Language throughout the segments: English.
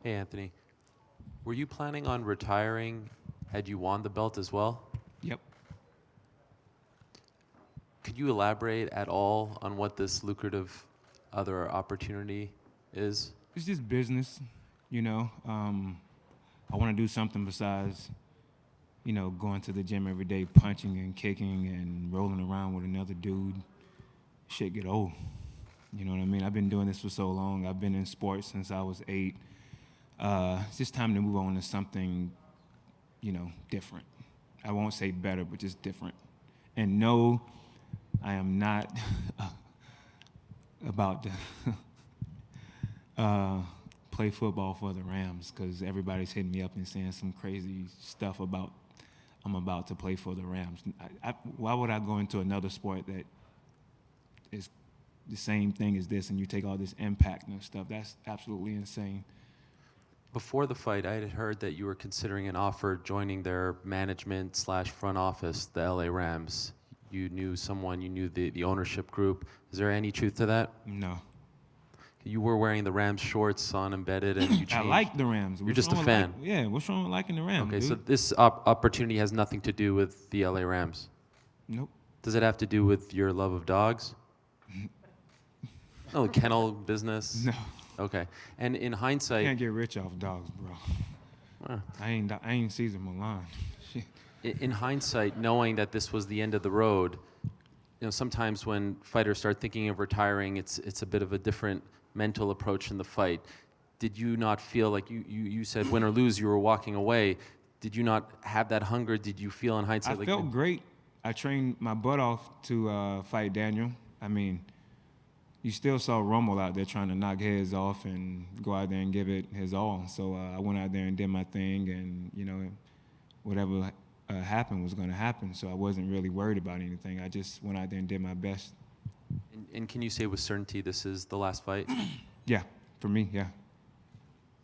Hey, Anthony. Were you planning on retiring had you won the belt as well? Yep. Could you elaborate at all on what this lucrative other opportunity is? It's just business, you know. I want to do something besides, going to the gym every day, punching and kicking and rolling around with another dude. Shit get old. You know what I mean? I've been doing this for so long. I've been in sports since I was 8. It's just time to move on to something, different. I won't say better, but just different. And no, I am not about to play football for the Rams because everybody's hitting me up and saying some crazy stuff about I'm about to play for the Rams. Why would I go into another sport that is the same thing as this and you take all this impact and stuff? That's absolutely insane. Before the fight, I had heard that you were considering an offer joining their management/front office, the LA Rams. You knew someone, you knew the ownership group. Is there any truth to that? No. You were wearing the Rams shorts on Embedded and you changed. I like the Rams. You're just a fan. What's wrong with liking the Rams? Okay, dude? so this opportunity has nothing to do with the LA Rams. Nope. Does it have to do with your love of dogs? No, kennel business? No. Okay. And in hindsight, Can't get rich off dogs, bro. I ain't Caesar Milan. Shit. in hindsight, knowing that this was the end of the road, sometimes when fighters start thinking of retiring, it's a bit of a different mental approach in the fight. Did you not feel like you said win or lose, you were walking away? Did you not have that hunger? Did you feel in hindsight I felt great. I trained my butt off to fight Daniel. I mean, you still saw Rommel out there trying to knock heads off and go out there and give it his all. So I went out there and did my thing, and whatever happened was going to happen. So I wasn't really worried about anything. I just went out there and did my best. And can you say with certainty this is the last fight? Yeah, for me, yeah.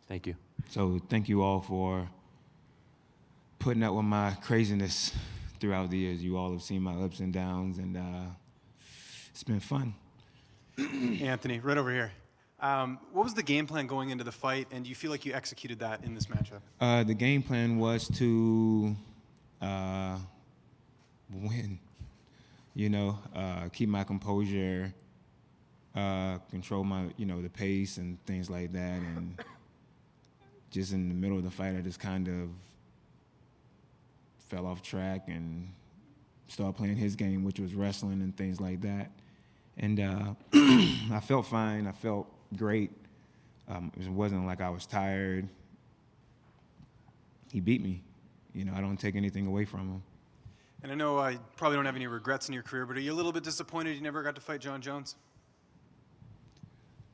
Thank you. So thank you all for putting up with my craziness throughout the years. You all have seen my ups and downs, and it's been fun. Anthony, right over here. What was the game plan going into the fight, and do you feel like you executed that in this matchup? The game plan was to win. Keep my composure, control my, the pace and things like that. And just in the middle of the fight, I just kind of fell off track and started playing his game, which was wrestling and things like that. And I felt fine. I felt great. It wasn't like I was tired. He beat me. I don't take anything away from him. And I know I probably don't have any regrets in your career, but are you a little bit disappointed you never got to fight John Jones?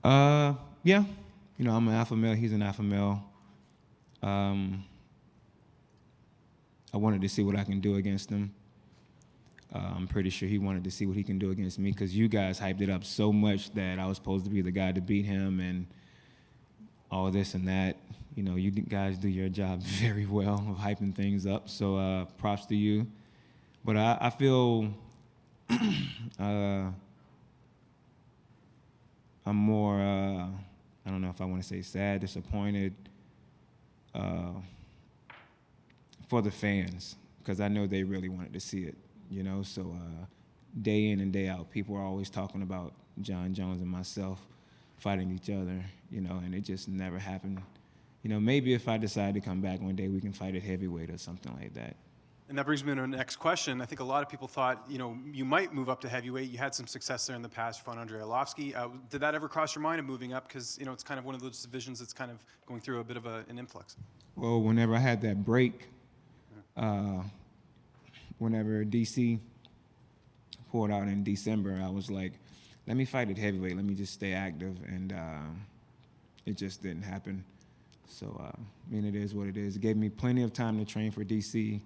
Yeah. I'm an alpha male. He's an alpha male. I wanted to see what I can do against him. I'm pretty sure he wanted to see what he can do against me because you guys hyped it up so much that I was supposed to be the guy to beat him and all this and that. You guys do your job very well of hyping things up, so props to you. But I feel I'm more, I don't know if I want to say sad, disappointed for the fans because I know they really wanted to see it. So day in and day out, people are always talking about John Jones and myself fighting each other, and it just never happened. Maybe if I decide to come back one day, we can fight at heavyweight or something like that. And that brings me to the next question. I think a lot of people thought, you might move up to heavyweight. You had some success there in the past. You fought Andrei Arlovsky. Did that ever cross your mind of moving up? Because, it's kind of one of those divisions that's kind of going through a bit of an influx. Well, whenever I had that break, whenever DC pulled out in December, I was like, let me fight at heavyweight. Let me just stay active. And it just didn't happen. So, it is what it is. It gave me plenty of time to train for DC.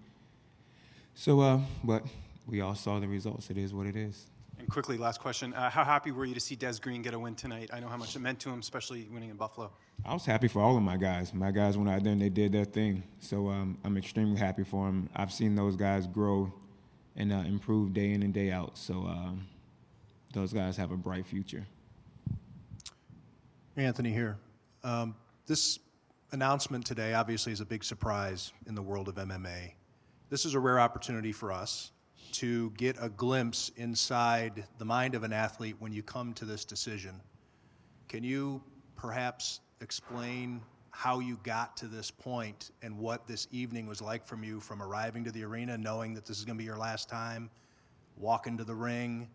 So, but we all saw the results. It is what it is. And quickly, last question. How happy were you to see Des Green get a win tonight? I know how much it meant to him, especially winning in Buffalo. I was happy for all of my guys. My guys went out there and they did their thing. So I'm extremely happy for them. I've seen those guys grow and improve day in and day out. So those guys have a bright future. Anthony here. This announcement today obviously is a big surprise in the world of MMA. This is a rare opportunity for us to get a glimpse inside the mind of an athlete when you come to this decision. Can you perhaps explain how you got to this point and what this evening was like from you, from arriving to the arena, knowing that this is going to be your last time, walking to the ring,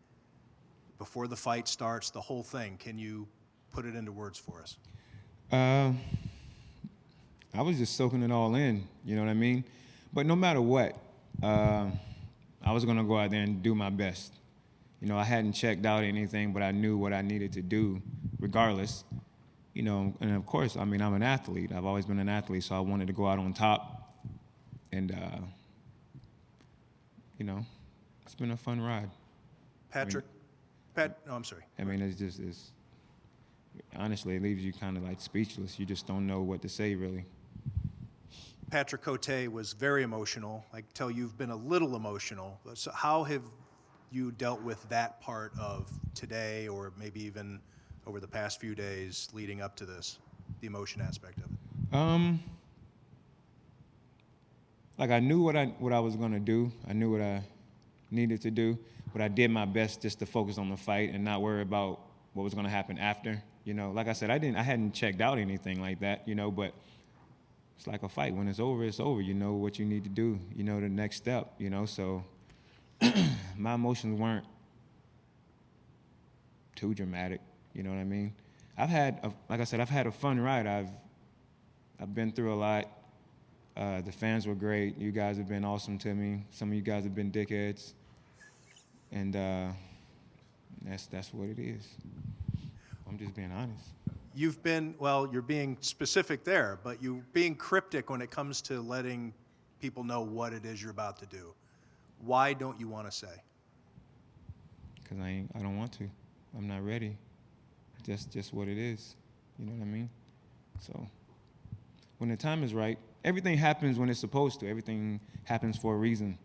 before the fight starts, the whole thing? Can you put it into words for us? I was just soaking it all in, you know what I mean? But no matter what, I was gonna go out there and do my best. You know, I hadn't checked out anything, but I knew what I needed to do regardless. You know, and of course, I mean, I'm an athlete. I've always been an athlete, so I wanted to go out on top. And, you know, it's been a fun ride. Patrick? No, I'm sorry. I mean, honestly, it leaves you kind of like speechless. You just don't know what to say, really. Patrick Cote was very emotional. I can tell you've been a little emotional. So how have you dealt with that part of today, or maybe even over the past few days leading up to this, the emotion aspect of it? Like I knew what I was gonna do. I knew what I needed to do, but I did my best just to focus on the fight and not worry about what was gonna happen after. You know, like I said, I hadn't checked out anything like that, you know, but it's like a fight. When it's over, it's over. You know what you need to do. You know the next step, you know, so my emotions weren't too dramatic, you know what I mean? Like I said, I've had a fun ride. I've been through a lot. The fans were great. You guys have been awesome to me. Some of you guys have been dickheads. And that's what it is. I'm just being honest. You've been, well, you're being specific there, but you're being cryptic when it comes to letting people know what it is you're about to do. Why don't you want to say? Because I don't want to. I'm not ready. That's just what it is. You know what I mean? So when the time is right, everything happens when it's supposed to. Everything happens for a reason.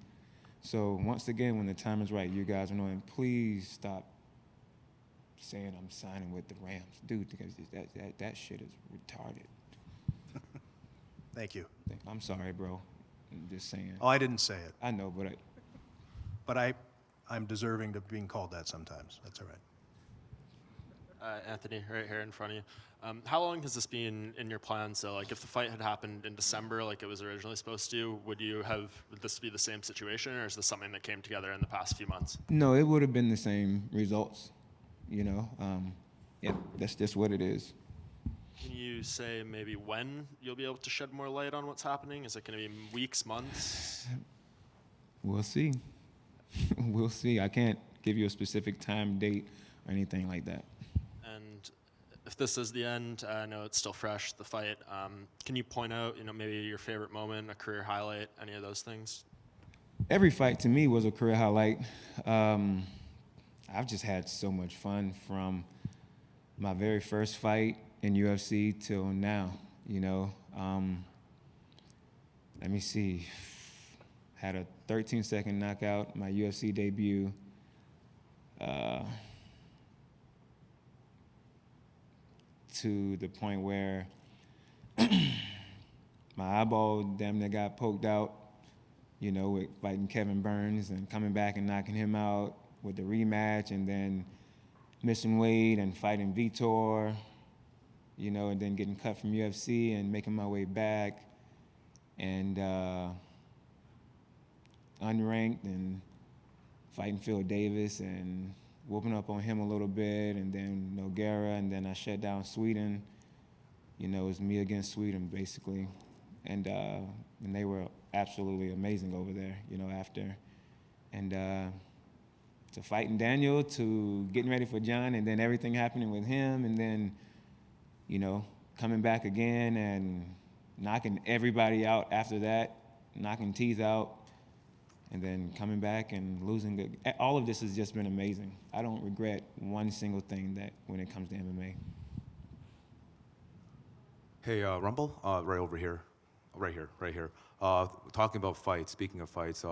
So once again, when the time is right, you guys are knowing, please stop saying I'm signing with the Rams. Dude, because that shit is retarded. Thank you. I'm sorry, bro. I'm just saying. Oh, I didn't say it. I know, But I'm deserving of being called that sometimes. That's all right. Anthony, right here in front of you. How long has this been in your plan? So, like, if the fight had happened in December, like it was originally supposed to, would this be the same situation, or is this something that came together in the past few months? No, it would have been the same results. You know, yeah, that's just what it is. Can you say maybe when you'll be able to shed more light on what's happening? Is it going to be weeks, months? We'll see. We'll see. I can't give you a specific time, date, or anything like that. And if this is the end, I know it's still fresh, the fight. Can you point out, maybe your favorite moment, a career highlight, any of those things? Every fight to me was a career highlight. I've just had so much fun from my very first fight in UFC till now, you know. Let me see. Had a 13-second knockout, my UFC debut. To the point where my eyeball damn near got poked out, you know, with fighting Kevin Burns and coming back and knocking him out with the rematch, and then missing weight and fighting Vitor, you know, and then getting cut from UFC and making my way back, and unranked and fighting Phil Davis and whooping up on him a little bit, and then Nogueira, and then I shut down Sweden. You know, it was me against Sweden, basically. And they were absolutely amazing over there, you know, after. And to fighting Daniel, to getting ready for John, and then everything happening with him, and then, you know, coming back again and knocking everybody out after that, knocking teeth out, and then coming back and losing. All of this has just been amazing. I don't regret one single thing that when it comes to MMA. Hey, Rumble, right over here, right here. Talking about fights, speaking of fights,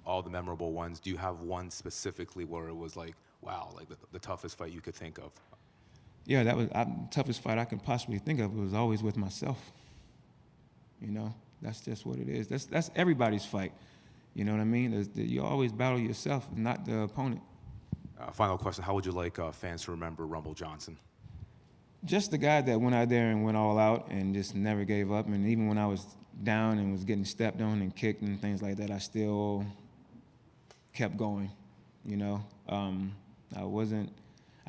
all the memorable ones, do you have one specifically where it was like, wow, like the toughest fight you could think of? Yeah, that was the toughest fight I could possibly think of. It was always with myself. You know, that's just what it is. That's everybody's fight. You know what I mean? You always battle yourself, not the opponent. Final question: how would you like fans to remember Rumble Johnson? Just the guy that went out there and went all out and just never gave up. And even when I was down and was getting stepped on and kicked and things like that, I still kept going. You know, I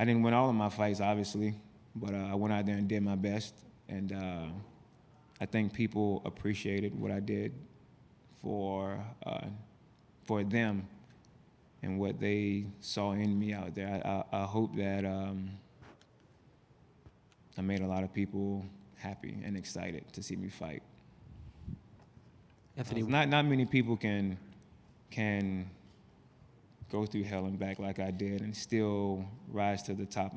didn't win all of my fights, obviously, but I went out there and did my best. And I think people appreciated what I did for them and what they saw in me out there. I hope that I made a lot of people happy and excited to see me fight. Anthony, Not many people can go through hell and back like I did and still rise to the top.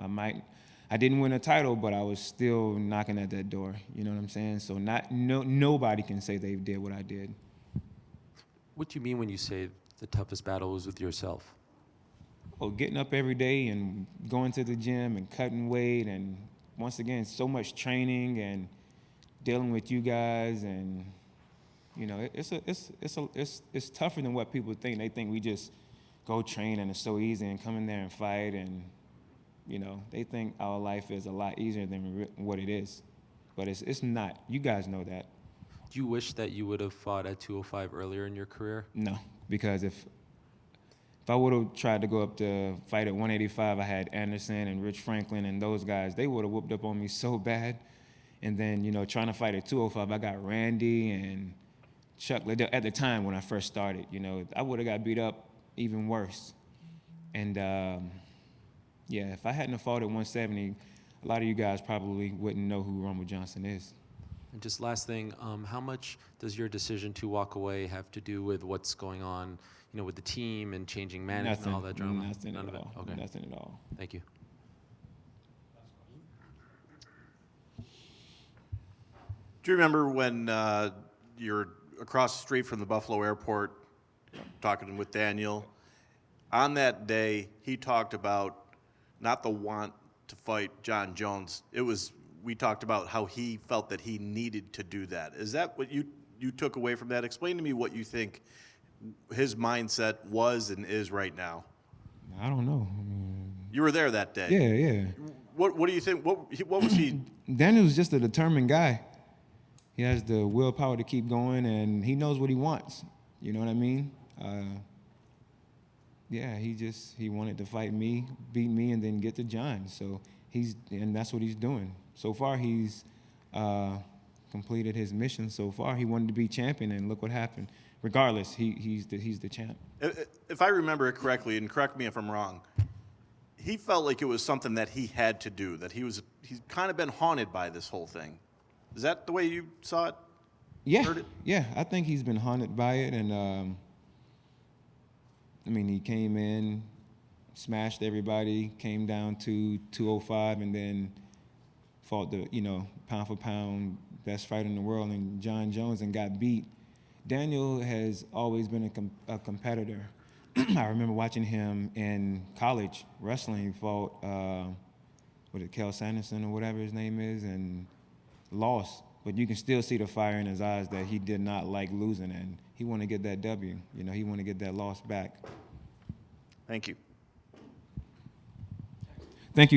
I didn't win a title, but I was still knocking at that door. You know what I'm saying? So nobody can say they did what I did. what do you mean when you say the toughest battle was with yourself? Well, getting up every day and going to the gym and cutting weight, and once again, so much training and dealing with you guys, and you know, it's tougher than what people think. They think we just go train and it's so easy and come in there and fight, and you know, they think our life is a lot easier than what it is, but it's not. You guys know that. Do you wish that you would have fought at 205 earlier in your career? No, because if I would have tried to go up to fight at 185, I had Anderson and Rich Franklin and those guys. They would have whooped up on me so bad. And then, you know, trying to fight at 205, I got Randy and Chuck Liddell at the time when I first started. You know, I would have got beat up even worse. And, yeah, if I hadn't have fought at 170, a lot of you guys probably wouldn't know who Rumble Johnson is. And just last thing, how much does your decision to walk away have to do with what's going on, you know, with the team and changing management and all that drama? Nothing None at of it. all. Okay. Nothing at all. Thank you. Do you remember when you're across the street from the Buffalo airport talking with Daniel? On that day, he talked about not the want to fight John Jones. We talked about how he felt that he needed to do that. Is that what you took away from that? Explain to me what you think his mindset was and is right now. I don't know. I mean, You were there that day. yeah. What do you think? What was he? Daniel's just a determined guy. He has the willpower to keep going, and he knows what he wants. You know what I mean? Yeah, he wanted to fight me, beat me, and then get to John. So and that's what he's doing. So far, he's completed his mission. So far, he wanted to be champion, and look what happened. Regardless, he's the champ. If I remember it correctly, and correct me if I'm wrong, he felt like it was something that he had to do. That he's kind of been haunted by this whole thing. Is that the way you saw it? Yeah, Heard it? yeah. I think he's been haunted by it, and I mean, he came in, smashed everybody, came down to 205, and then fought the pound for pound best fighter in the world, and John Jones, and got beat. Daniel has always been a competitor. I remember watching him in college wrestling. He fought, Kel Sanderson or whatever his name is, and lost. But you can still see the fire in his eyes that he did not like losing, and he wanted to get that W. You know, he wanted to get that loss back. Thank you. Thank you, guys.